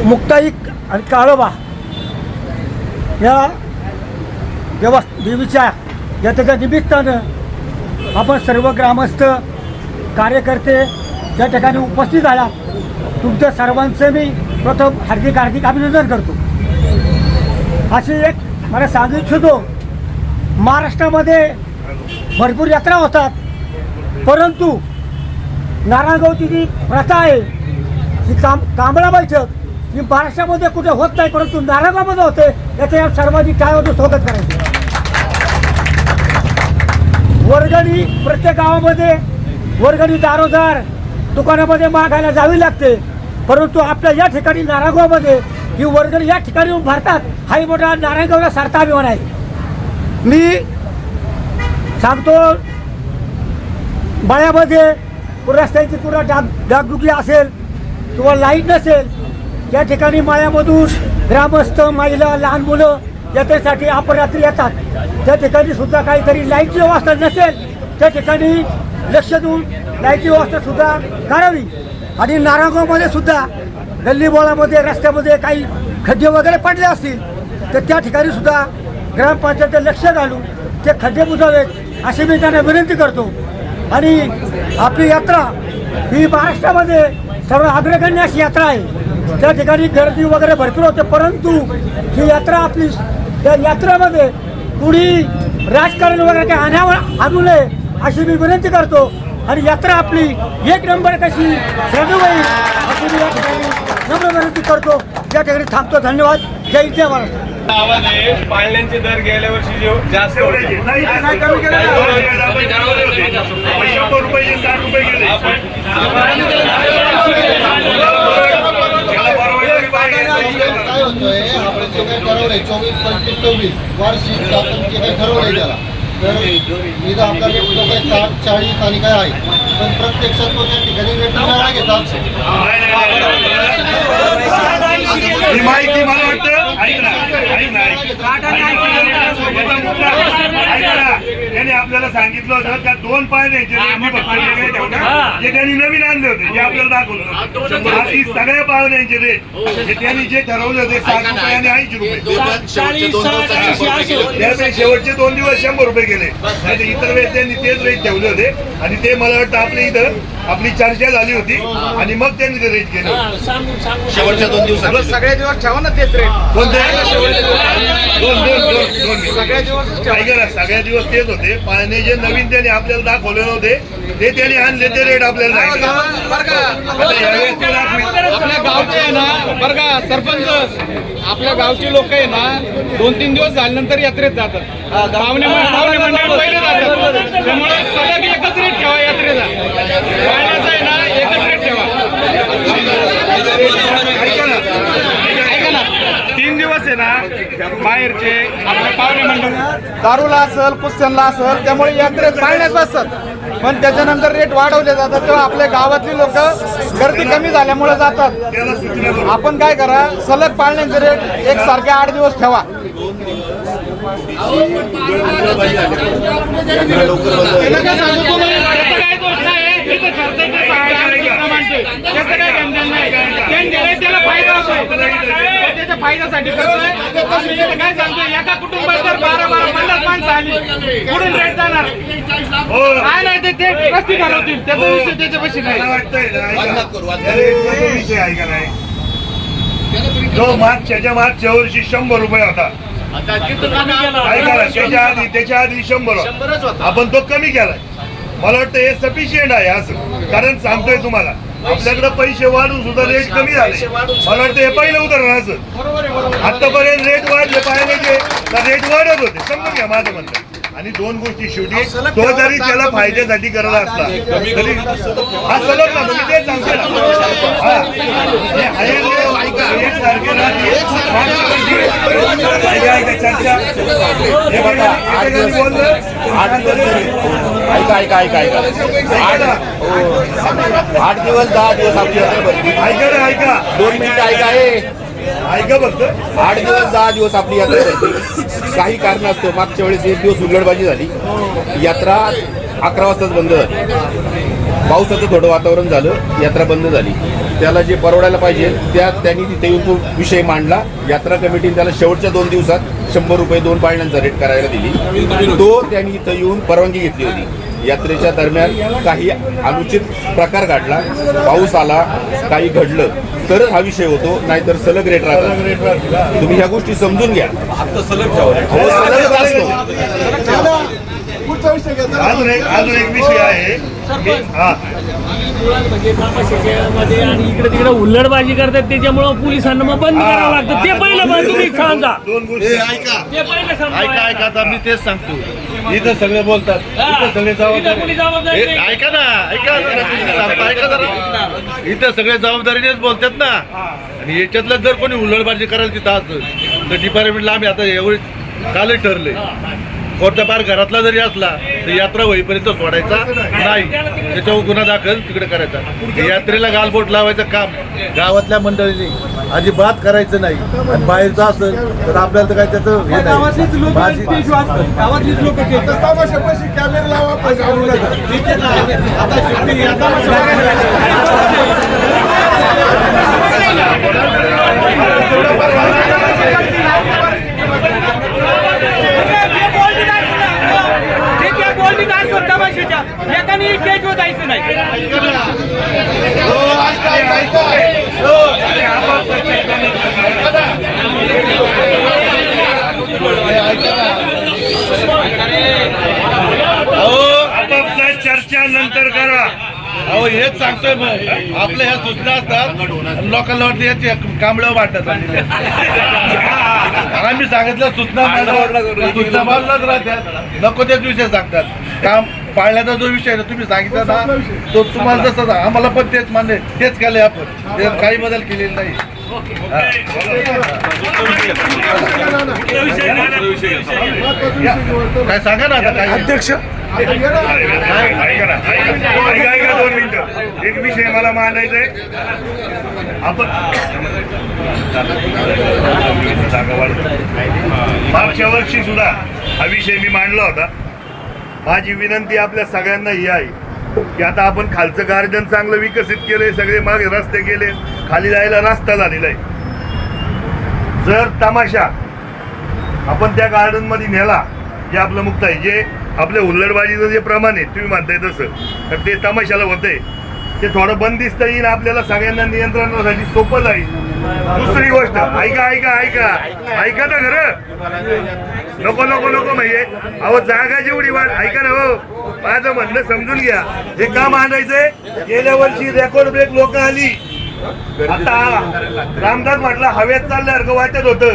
मुक्ताई आणि काळोबा या देवीच्या या त्याच्या निमित्तानं आपण सर्व ग्रामस्थ कार्यकर्ते या ठिकाणी उपस्थित आहात। तुमच्या सर्वांचं मी प्रथम हार्दिक अभिनंदन करतो। अशी एक मला सांगू इच्छितो, महाराष्ट्रामध्ये भरपूर यात्रा होतात, परंतु नारायणगावची जी प्रथा आहे ही कांबळा बैठक ही महाराष्ट्रामध्ये कुठे होत नाही, परंतु नारायणगावमध्ये होते। याच्या सर्वांनी काय होतं स्वागत करायचं। वर्गणी प्रत्येक गावामध्ये वर्गणी दारोदार दुकानामध्ये मागायला जावी लागते, परंतु आपल्या या ठिकाणी नारायणगावमध्ये ही वर्गणी या ठिकाणी भरतात। हाही मोठा नारायणगावला सार्था अभिमान आहे। मी सांगतो, बायामध्ये रस्त्याची पुरा डागडुगी असेल किंवा लाईट नसेल, या ठिकाणी मायामधून ग्रामस्थ महिला लहान मुलं याच्यासाठी अपरात्री येतात। त्या ठिकाणी सुद्धा काहीतरी लाईटची व्यवस्था नसेल त्या ठिकाणी लक्ष देऊन लाईटची व्यवस्था सुद्धा करावी। आणि नारायणगावमध्ये सुद्धा गल्लीबोळामध्ये रस्त्यामध्ये काही खड्डे वगैरे पडले असतील तर त्या ठिकाणी सुद्धा ग्रामपंचायतीचे लक्ष घालून ते खड्डे बुजवावेत अशी मी त्यांना विनंती करतो। आणि आपली यात्रा ही महाराष्ट्रामध्ये सर्व अग्रगण्य अशी यात्रा आहे। त्या ठिकाणी गर्दी वगैरे भरपूर होते, परंतु ही यात्रा आपली त्या यात्रेमध्ये कुणी राजकारण वगैरे काही आणू नये अशी मी विनंती करतो। आणि यात्रा आपली एक नंबर कशी साजू होईल अशी मी या ठिकाणी नम्र विनंती करतो। या ठिकाणी थांबतो। धन्यवाद। जय जय महाराष्ट्र। गावाने पाळण्यांचे दर गेल्या वर्षी जास्त होते, 100 रुपये 60 रुपये गेले। काय होतोय, आपण जे काही ठरवलंय 24-25-24 वार्षिक आपण जे काही ठरवलंय त्याला, तर मी तर आपला रेट जो काही 60-40 आणि काय आहे, पण प्रत्यक्षात तो त्या ठिकाणी रेट वेगळा घेतात। ही माहिती मला वाटतं ऐक ना त्याने आपल्याला सांगितलं होतं का 2 पाळण्याचे जे त्यांनी नवीन आणले होते जे आपल्याला दाखवलं, बाकी सगळ्या पाळण्यांचे रेट जे त्यांनी जे ठरवले होते 60 रुपये आणि 80 रुपये, त्यामुळे शेवटचे 2 दिवस 100 रुपये गेले। नाही इतर वेळेस त्यांनी तेच रेट ठेवले होते आणि ते मला वाटतं आपल्या इथं आपली चर्चा झाली होती आणि मग त्यांनी ते रेट केले शेवटच्या 2 दिवसात। सगळे दिवस ठेवा ना तेच रेट। सगळ्या दिवस तेच होते। पाळणे जे नवीन त्यांनी आपल्याला दाखवले नव्हते ते त्यांनी आणले ते रेट आपल्याला आपल्या गावचे आहे ना बरं का सरपंच, आपल्या गावचे लोक आहे ना 2-3 दिवस झाल्यानंतर यात्रेत जातात, पाहुणे मंडळ पहिले जातात, त्यामुळे सलग एकच रेट ठेवा यात्रेचा। पाळण्याचा आहे ना एकच रेट ठेवा। ऐका ना 3 दिवस आहे ना बाहेरचे आपले पाहुणे मंडळ दारूला असेल कुस्त्यांना असेल त्यामुळे यात्रेत पाळण्यात बसतात, पण त्याच्यानंतर रेट वाढवले जातात तेव्हा आपल्या गावातली लोक गर्दी कमी झाल्यामुळे जातात। आपण काय करा, सलग पाळण्याचे रेट एकसारखे 8 दिवस ठेवा। त्याला फायदा होतो, त्याच्या फायद्यासाठी काय सांगतो, एका कुटुंबात जर 12-50 माणसं आली कुठून रेट जाणार काय नाही, ते कष्टी ठरवतील, त्याचा विषय त्याच्यापाशी नाही। जो मागच्या वर्षी 100 रुपये होता, त्याच्या आधी 100 आपण तो कमी केलाय। मला वाटतं हे सफिशियंट आहे असं, कारण सांगतोय तुम्हाला आपल्याकडे पैसे वाढून सुद्धा रेट कमी झाले। मला वाटतं हे पहिलं उदाहरण असं, आतापर्यंत रेट वाढले पाहिजे तर रेट वाढत होते, समजून घ्या माझं म्हणणं। आणि 2 गोष्टी शेवटी तो जरी त्याला फायद्यासाठी करत असला तरी हा सलग ना, म्हणजे ते सांगते चर्चा हे बघा बोललं 8 दिवस 10 दिवस आपली यात्रा ऐका ना, ऐका 2 मिनिटं ऐका फक्त 8 दिवस 10 दिवस आपली यात्रा झाली। काही कारण असतो, मागच्या वेळेस 1 दिवस उल्लडबाजी झाली, यात्रा 11 वाजताच बंद झाली। पावसाचं थोडं वातावरण झालं, यात्रा बंद झाली. त्याला जे परवडायला पाहिजे त्यांनी तिथे येऊन तो विषय मांडला. यात्रा कमिटीने त्याला शेवटच्या 2 दिवसात 100 रुपये 2 पाळण्यांचा रेट करायला दिली. तो त्यांनी इथं येऊन परवानगी घेतली होती. यात्रेच्या दरम्यान काही अनुचित प्रकार घडला, पाऊस आला, काही घडलं तरच हा विषय होतो, नाहीतर सलग रेट राहतात. तुम्ही ह्या गोष्टी समजून घ्या. आता सलग सलगच असतो. अजून एक विषय आहे. हा म्हणजे तमाशामध्ये आणि इकडे तिकडे हुल्लडबाजी करतात, त्याच्यामुळं पोलिसांना मग बंद करावं लागतं. ते पहिलं पण तुम्ही सांगा. दोन गोष्टी ते पहिलं समजा. आता मी तेच सांगतो. इथं सगळे बोलतात, इथं सगळे इथं कोणी जबाबदारी नाही. ऐका जरा. इथं सगळे जबाबदारीनेच बोलतात ना. आणि याच्यातलं जर कोणी हुल्लडबाजी करायला तिथं असलं तर डिपार्टमेंटला आम्ही आता एवढी कालच ठरले, कोणत्या पार घरातला जरी असला तर यात्रा होईपर्यंत सोडायचा नाही. त्याच्यावर गुन्हा दाखल तिकडे करायचा. यात्रेला गालबोट लावायचं काम गावातल्या मंडळींनी अजिबात करायचं नाही. आणि बाहेरचं असेल तर आपल्याला तर काय त्याचं हे एकाने स्टेजवर जायचं नाही. आपापसात चर्चा नंतर करा. अहो हेच सांगतोय मग. आपल्या ह्या सूचना असतात, लोकांना वाटतं याची कांबळं वाटतात. आम्ही सांगितलं सूचना मांडलाच राहतात, नको तेच विषय सांगतात. काम पाळण्याचा जो विषय आहे तुम्ही सांगितलं ना, तो तुम्हाला जसं आम्हाला पण तेच मान्य, तेच केलंय आपण. त्याच्यात काही बदल केलेला नाही. काय सांगा ना आता काय अध्यक्ष. ऐका 2 मिनिटं. एक विषय मला मांडायचा आहे. आपण मागच्या वर्षी सुद्धा हा विषय मी मांडला होता. माझी विनंती आपल्या सगळ्यांना ही आहे की आता आपण खालचं गार्डन चांगलं विकसित केलंय, सगळे मागे रस्ते केले, खाली जायला रस्ता झालेला आहे. जर तमाशा आपण त्या गार्डन मध्ये नेला, जे आपलं मुक्त आहे, जे आपल्या हुल्लडबाजीचं जे प्रमाण आहे तुम्ही म्हणताय तसं, तर ते तमाशाला होतंय. ते थोडं बंदिस्त येईल, आपल्याला सगळ्यांना नियंत्रणासाठी सोपं जाईल. दुसरी गोष्ट ऐका ना खरं. नको म्हणजे अहो जागा जेवढी वाढ. ऐका ना हो, माझं म्हणणं समजून घ्या. हे का मांडायचंय? गेल्या वर्षी रेकॉर्ड ब्रेक लोक आली. आता रामदास म्हटलं हवेत चालल्यासारखं वाटत होतं.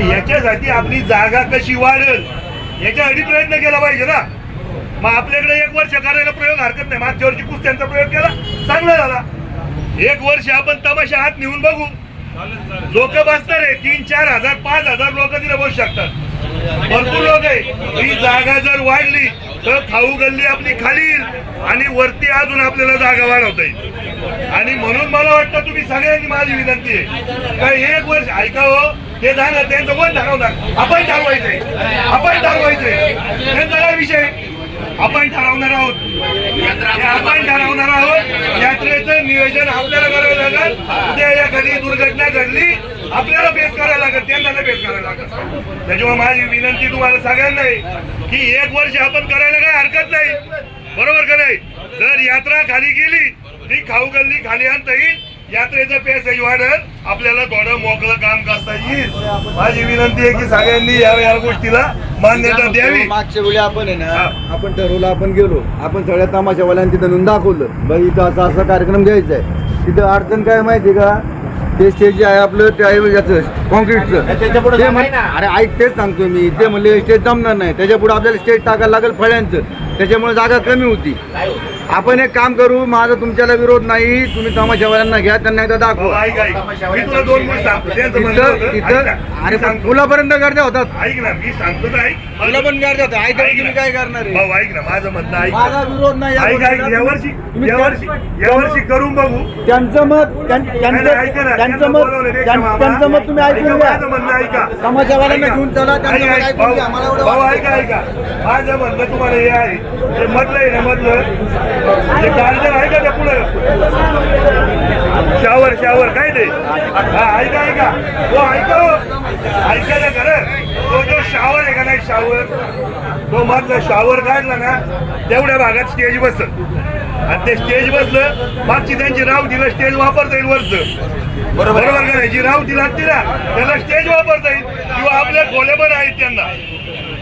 याच्यासाठी आपली जागा कशी वाढेल याच्यासाठी प्रयत्न केला पाहिजे ना. मग आपल्याकडे 1 वर्ष करायला प्रयोग हरकत नाही. मागच्या वर्षी कुस्त्यांचा प्रयोग केला, चांगला झाला. 1 वर्ष आपण तमाशा हात नेऊन बघू. लोक बसणार आहे, 3-4 हजार 5,000 लोक तिथे बसू शकतात. भरपूर लोक आहे. ही जागा जर वाढली तर खाऊ गल्ली आपली खाली येईल आणि वरती अजून आपल्याला जागा वाढवता येईल. आणि म्हणून मला वाटतं तुम्ही सगळ्यांनी, माझी विनंती आहे काय 1 वर्ष ऐका हो. ते झालं त्यांचं कोण ठरवणार? आपण ठरवायचंय. त्यांचा काय विषय? आपण ठरवणार आहोत. यात्रेचं नियोजन आपल्याला करावं लागेल. उद्या एखादी दुर्घटना घडली आपल्याला फेस करायला लागेल, त्यांना फेस करायला लागेल. त्याच्यामुळे माझी विनंती तुम्हाला सगळ्यांना आहे की 1 वर्ष आपण करायला काही हरकत नाही. बरोबर का नाही? जर यात्रा खाली गेली ती खाऊ गल्ली खाली आणता येईल, यात्रेचं पेसही वाढेल, आपल्याला थोडं मोकळं काम करता येईल. माझी विनंती आहे की सगळ्यांनी या गोष्टीला मान्यता द्यावी. मागच्या वेळी आपण आहे ना, आपण ठरवलं, आपण गेलो, आपण सगळ्या तमाशावाल्यांनी तिथं नेऊन दाखवलं बाई इथं असा कार्यक्रम घ्यायचा आहे. तिथं अडचण काय माहिती का? ते स्टेज जे आहे आपलं ते आहे याचं कॉन्क्रीटचं. अरे ऐक, तेच सांगतो मी. ते म्हणले स्टेज जमणार नाही, त्याच्या पुढे आपल्याला स्टेज टाकायला लागेल फळ्यांचं, त्याच्यामुळे जागा कमी होती. आपण एक काम करू, माझा तुमच्याला विरोध नाही, तुम्ही तमाशावाल्यांना घ्या, त्यांना एकदा दाखवा. मी तुला 2 गोष्टी सांगतो. त्यांचं म्हणणं होतं, तिथं अरे पण मुलापर्यंत गर्द्या होतात. ऐक ना, मी सांगतो तर ऐक. मुलं पण गर्द्या होतात. ऐक तुम्ही काय करणार आहे? भाऊ ऐक ना, माझं म्हणणं ऐक. माझा विरोध नाही यावर्षी करून बघू. त्यांचं मत ऐका ना, त्यांचं मत तुम्ही ऐकून घ्या. म्हणणं ऐका समाजवाल्यांना घेऊन चला, त्यांचं मत ऐका, ऐकून घ्या. आम्हाला एवढं भाऊ वाटतं. ऐका ऐका माझं म्हणणं तुम्हाला हे आहे हे मधलं आहे ना मधलं ते गार्जन आहे का त्या पुढं शावर काय ते हा ऐका ऐका हो ऐका हो ऐका ना खरं तो जो शावर आहे का नाही शावर तो मधला शावर काढला ना तेवढ्या भागात स्टेज बसत आणि ते स्टेज बसलं मागची त्यांची रावटीला स्टेज वापरता येईल वरचं बरोबर का नाही जी रावटी लागते ना त्याला स्टेज वापरता येईल किंवा आपल्या खोल्या पण आहेत त्यांना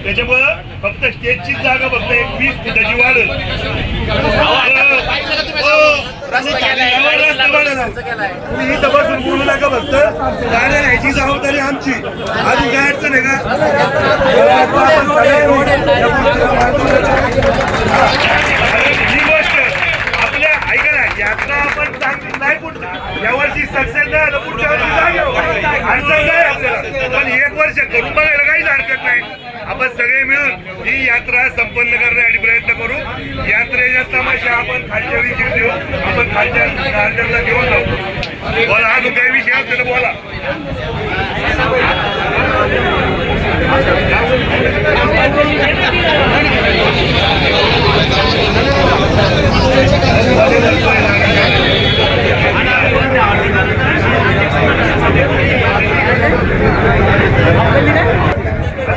त्याच्यामुळं फक्त स्टेजची जागा फक्त 20 फुटाची वाढेल तुम्ही इथं बसून बोलू नका फक्त गाड्या न्यायची जबाबदारी आमची अजून काय अडचण आहे का ही गोष्ट आपल्या ऐका ना यात्रा आपण चांगली नाही पुढच्या यावर्षी सक्सेस नाही आलं पुढच्या वर्षी जागेवर अडचण नाही आपल्याला पण 1 वर्ष करून बघायला काहीच हरकत नाही आपण सगळे मिळून ही यात्रा संपन्न करण्यासाठी प्रयत्न करू यात्रेच्या तमाशा आपण खालच्या विषयी देऊ आपण खालच्या गार्जनला घेऊन जाऊ बोला अजून काही विषय असेल तर बोला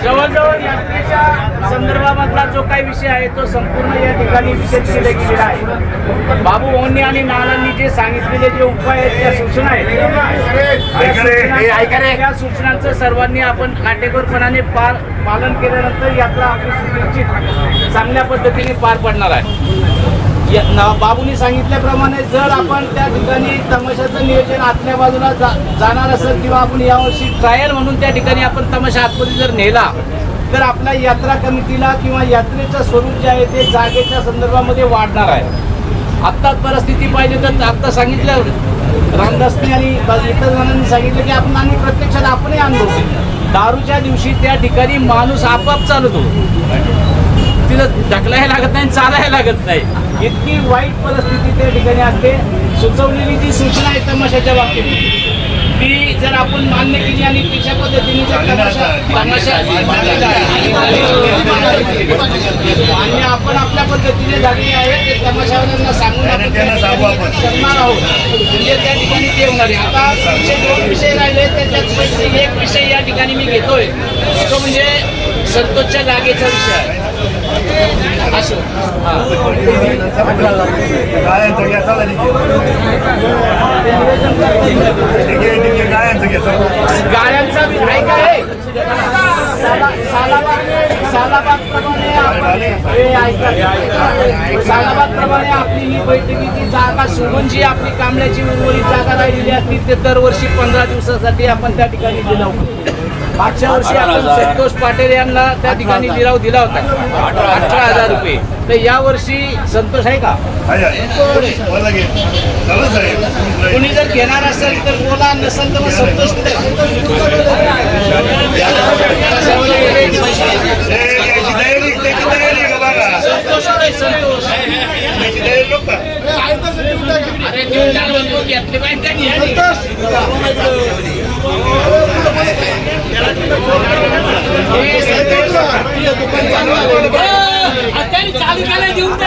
जवळजवळ यात्रेच्या संदर्भामधला जो काही विषय आहे तो संपूर्ण या ठिकाणी विषय केला गेलेला आहे. बाबू भाऊंनी आणि नानांनी जे सांगितलेले जे उपाय आहेत त्या सूचना आहेत त्या सूचनांचं सर्वांनी आपण काटेकोरपणाने पालन केल्यानंतर यात्रा आपली सुनिश्चित चांगल्या पद्धतीने पार पडणार आहे. बाबूंनी सांगितल्याप्रमाणे जर आपण त्या ठिकाणी तमाशाचं नियोजन आतल्या बाजूला जाणार असेल किंवा आपण यावर्षी ट्रायल म्हणून त्या ठिकाणी आपण तमाशा आतमध्ये जर नेला तर आपल्या यात्रा कमिटीला किंवा यात्रेचं स्वरूप जे आहे ते जागेच्या संदर्भामध्ये वाढणार आहे. आत्ता परिस्थिती पाहिजे तर आत्ता सांगितलं रामदासनी आणि इतर जणांनी सांगितलं की आपण आणि प्रत्यक्षात आपणही अनुभवतो दारूच्या दिवशी त्या ठिकाणी माणूस आपोआप चालतो तिला ढकलायला लागत नाही चालायला लागत नाही इतकी वाईट परिस्थिती त्या ठिकाणी असते. सुचवलेली जी सूचना आहे तमाशाच्या बाबतीत ती जर आपण मान्य केली आणि त्याच्या पद्धतीने जर तमाशा आणि आपण आपल्या पद्धतीने झालेली आहे ते तमाशावाल्यांना सांगून आपण करणार आहोत म्हणजे त्या ठिकाणी ते होणार आहे. आता 2 विषय राहिले त्याच्यात एक विषय या ठिकाणी मी घेतोय तो म्हणजे संतोषच्या जागेचा विषय आहे. असं गाड्यांचा ऐका आहे सालाबाद प्रमाणे आपली ही बैठकीची जागा सोडून जी आपली कांबळ्याची उर्वरित जागा राहिलेली असती ते दरवर्षी 15 दिवसासाठी आपण त्या ठिकाणी लिलाव करतो. मागच्या वर्षी आपण संतोष पाटील यांना त्या ठिकाणी लिलाव दिला होता 18,000 रुपये. तर यावर्षी संतोष आहे का कोणी जर घेणार असेल तर बोला नसेल तर मग संतोष संतोष अरे घेतले पाहिजे चालू केलं देऊन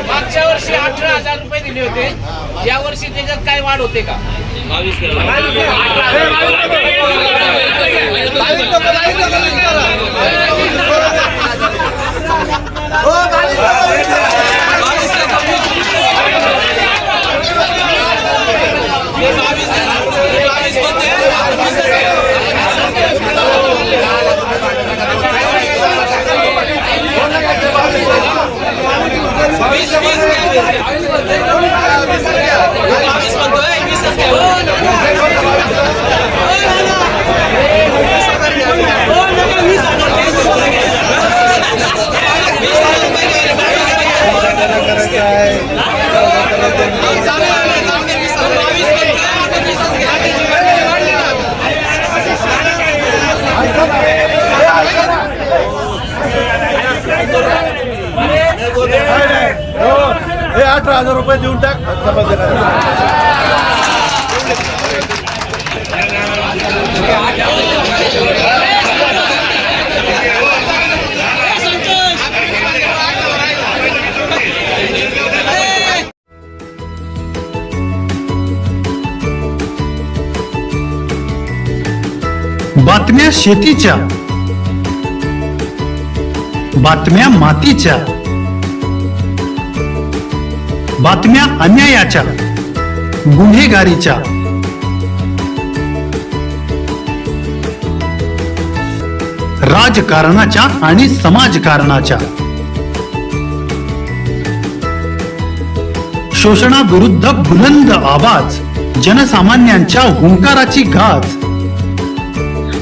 मागच्या वर्षी 18,000 रुपये दिले होते यावर्षी त्याच्यात काय वाढ होते का 22 हे 18,000 रुपये देऊन टाक. बातम्या शेतीच्या, बातम्या मातीच्या, बातम्या अन्यायाच्या, गुन्हेगारीच्या, राजकारणाच्या आणि समाजकारणाच्या, शोषणाविरुद्ध बुलंद आवाज, जनसामान्यांच्या हुंकाराची गाज,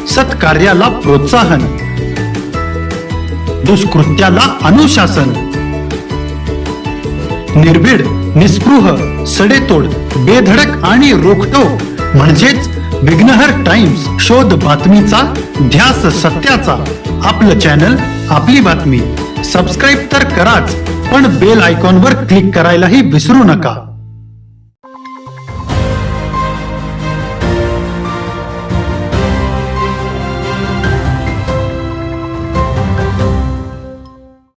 सत्कार्याला प्रोत्साहन, दुष्कृत्याला अनुशासन, निर्भीड, निस्पृह, सडेतोड, बेधडक आणि रोखटोक म्हणजेच विघ्नहर टाइम्स. शोध बातमीचा, ध्यास सत्याचा. आपलं चॅनल, आपली बातमी. सबस्क्राईब तर कराच, पण बेल आयकॉनवर क्लिक करायलाही विसरू नका.